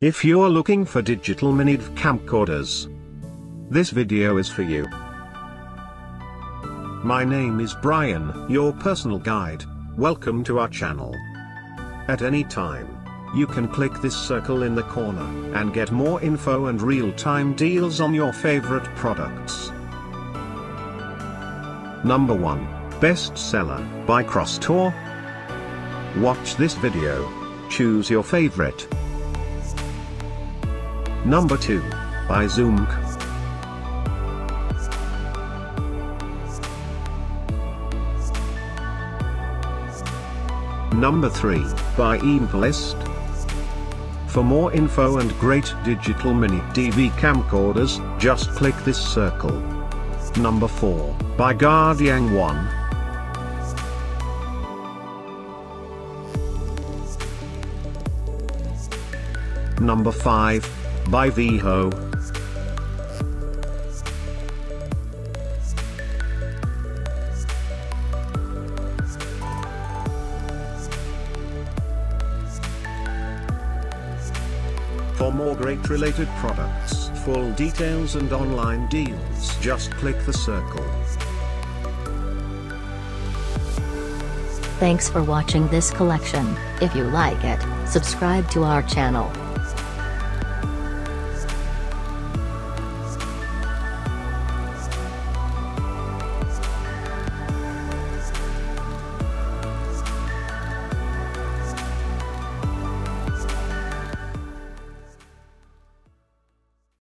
If you're looking for digital Minidv camcorders, this video is for you. My name is Brian, your personal guide. Welcome to our channel. At any time, you can click this circle in the corner and get more info and real-time deals on your favorite products. Number 1, Bestseller by Crosstour. Watch this video. Choose your favorite. Number 2, by Zoomk. Number 3, by Eamplest. For more info and great digital Minidv camcorders, just click this circle. Number 4, by Guardian 1. Number 5, by Veho. For more great related products, full details and online deals, just click the circle. Thanks for watching this collection. If you like it, subscribe to our channel.